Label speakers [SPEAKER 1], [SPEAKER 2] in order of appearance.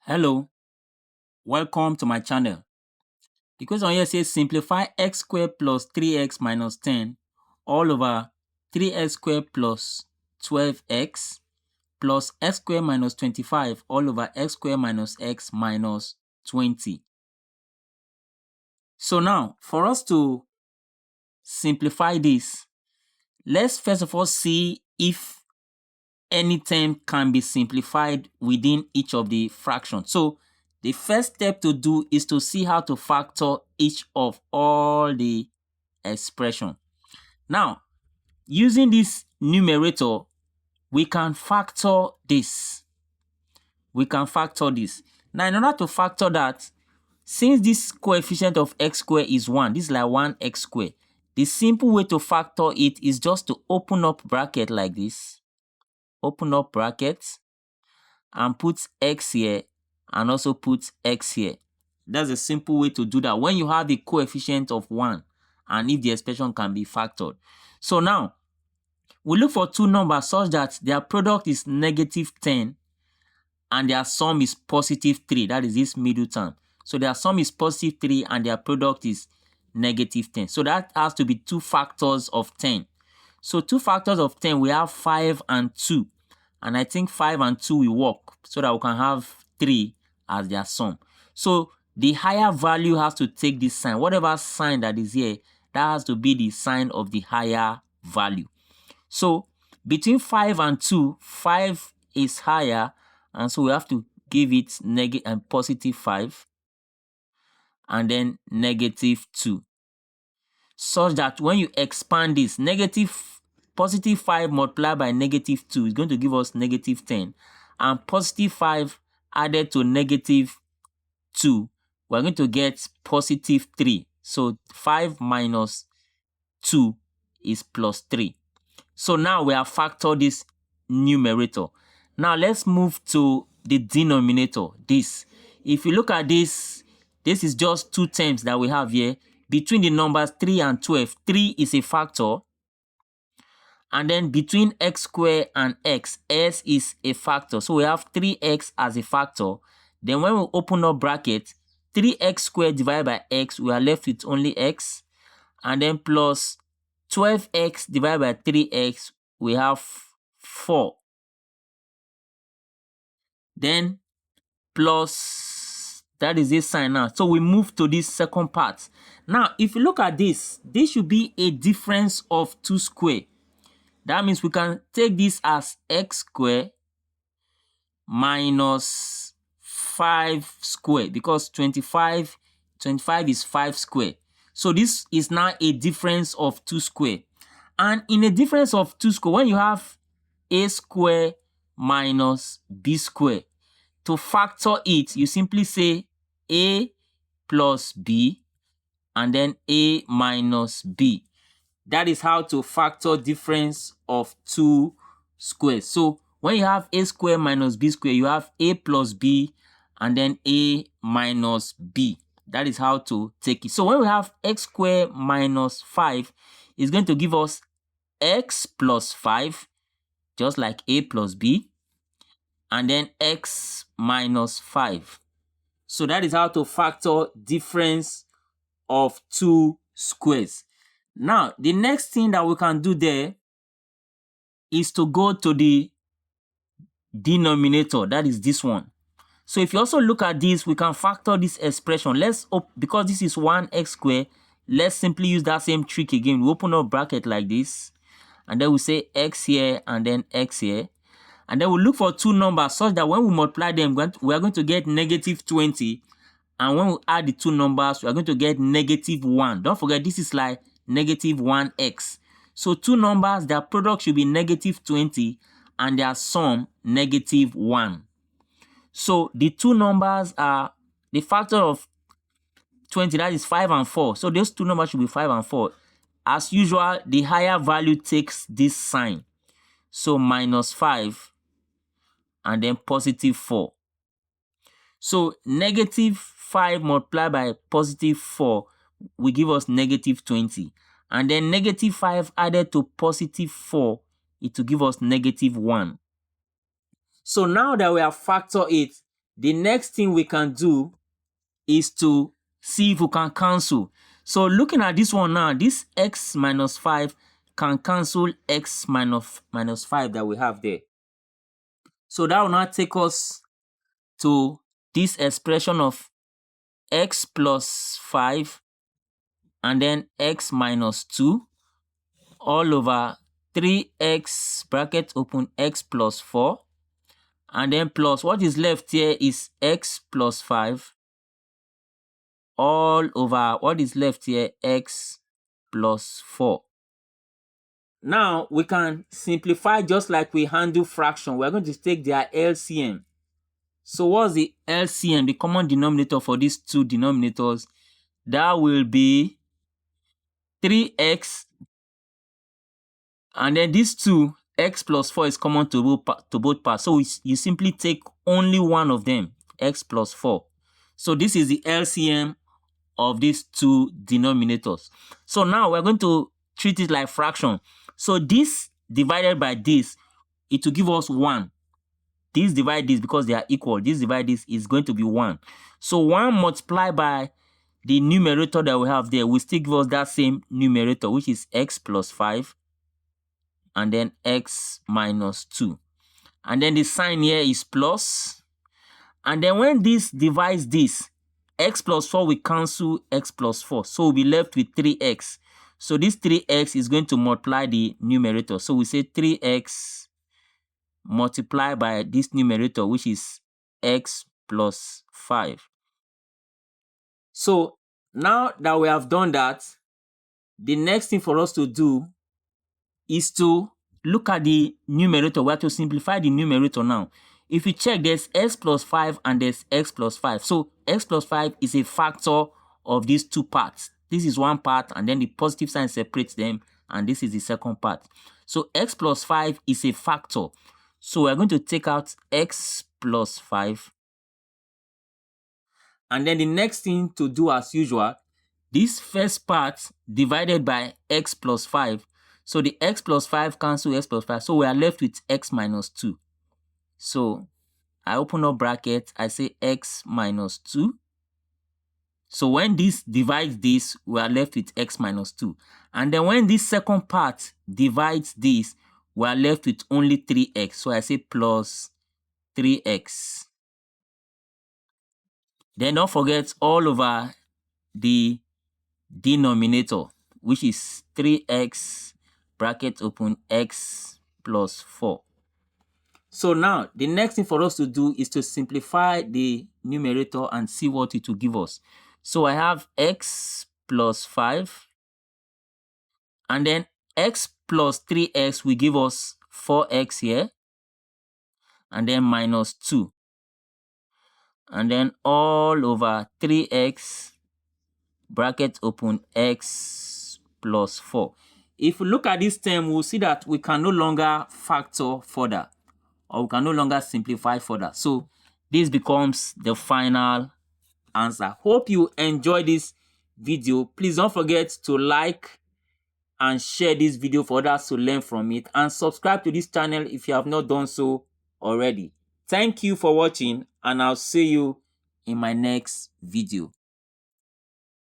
[SPEAKER 1] Hello, welcome to my channel. The question here says simplify x squared plus 3x minus 10 all over 3x squared plus 12x plus x squared minus 25 all over x squared minus x minus 20. So now, for us to simplify this, let's first of all see if any term can be simplified within each of the fractions. So the first step to do is to see how to factor each of all the expression. Now, using this numerator, we can factor this. Now, in order to factor that, since this coefficient of x squared is 1, this is like 1x squared. The simple way to factor it is just to open up bracket like this. Open up brackets and put x here and also put x here. That's a simple way to do that when you have a coefficient of 1 and if the expression can be factored. So now, we look for two numbers such that their product is negative 10 and their sum is positive 3. That is this middle term. So their sum is positive 3 and their product is negative 10. So that has to be two factors of 10. So two factors of 10, we have 5 and 2. And I think 5 and 2 will work so that we can have 3 as their sum. So the higher value has to take this sign. Whatever sign that is here, that has to be the sign of the higher value. So between 5 and 2, 5 is higher, and so we have to give it positive 5 and then negative 2. Such that when you expand this, positive 5 multiplied by negative 2 is going to give us negative 10. And positive 5 added to negative 2, we're going to get positive 3. So 5 minus 2 is plus 3. So now we have factored this numerator. Now let's move to the denominator, this. If you look at this, this is just two terms that we have here. Between the numbers 3 and 12, 3 is a factor. And then between x squared and x, s is a factor. So we have 3x as a factor. Then when we open up bracket, 3x squared divided by x, we are left with only x. And then plus 12x divided by 3x, we have 4. Then plus, that is this sign now. So we move to this second part. Now, if you look at this, this should be a difference of 2 squared. That means we can take this as x squared minus 5 squared because 25 is 5 squared. So this is now a difference of 2 squared. And in a difference of 2 squared, when you have a squared minus b squared, to factor it, you simply say a plus b and then a minus b. That is how to factor difference of 2 squares. So when you have a squared minus b squared, you have a plus b and then a minus b. That is how to take it. So when we have x squared minus 5, it's going to give us x plus 5, just like a plus b, and then x minus 5. So that is how to factor difference of 2 squares. Now, the next thing that we can do there is to go to the denominator, that is this one. So if you also look at this, we can factor this expression. Because this is 1x squared, let's simply use that same trick again. We open up bracket like this, and then we say x here and then x here. And then we look for two numbers such that when we multiply them, we are going to get negative 20. And when we add the two numbers, we are going to get negative 1. Don't forget, this is like negative 1x. So two numbers, their product should be negative 20 and their sum negative 1. So the two numbers are the factor of 20, that is 5 and 4. So those two numbers should be 5 and 4. As usual, the higher value takes this sign. So minus 5 and then positive 4. So negative 5 multiplied by positive 4 will give us negative 20. And then negative 5 added to positive 4, it will give us negative 1. So now that we have factored it, the next thing we can do is to see if we can cancel. So looking at this one now, this x minus 5 can cancel x minus 5 that we have there. So that will now take us to this expression of x plus 5 and then x minus 2 all over 3x bracket open x plus 4 and then plus what is left here is x plus 5 all over what is left here x plus 4. Now we can simplify just like we handle fraction. We're going to take their LCM. So what's the LCM, the common denominator for these two denominators? That will be 3x, and then these two, x plus 4 is common to both parts. So you simply take only one of them, x plus 4. So this is the LCM of these two denominators. So now we're going to treat it like fraction. So this divided by this, it will give us 1. This divide this because they are equal. This divide this is going to be 1. So 1 multiplied by the numerator that we have there will still give us that same numerator, which is x plus 5 and then x minus 2. And then the sign here is plus. And then when this divides this, x plus 4 will cancel x plus 4. So we'll be left with 3x. So this 3x is going to multiply the numerator. So we say 3x multiplied by this numerator, which is x plus 5. So now that we have done that, the next thing for us to do is to look at the numerator. We have to simplify the numerator now. If you check, there's x plus 5 and there's x plus 5. So x plus 5 is a factor of these two parts. This is one part, and then the positive sign separates them, and this is the second part. So x plus 5 is a factor. So we're going to take out x plus 5. And then the next thing to do as usual, this first part divided by x plus 5. So the x plus 5 cancel x plus 5. So we are left with x minus 2. So I open up bracket, I say x minus 2. So when this divides this, we are left with x minus 2. And then when this second part divides this, we are left with only 3x. So I say plus 3x. Then don't forget all over the denominator, which is 3x bracket open x plus 4. So now the next thing for us to do is to simplify the numerator and see what it will give us. So I have x plus 5, and then x plus 3x will give us 4x here, and then minus 2, and then all over 3x bracket open x plus 4. If we look at this term, we'll see that we can no longer factor further, or we can no longer simplify further. So this becomes the final answer. Hope you enjoyed this video. Please don't forget to like and share this video for others to learn from it, and subscribe to this channel if you have not done so already. Thank you for watching, and I'll see you in my next video.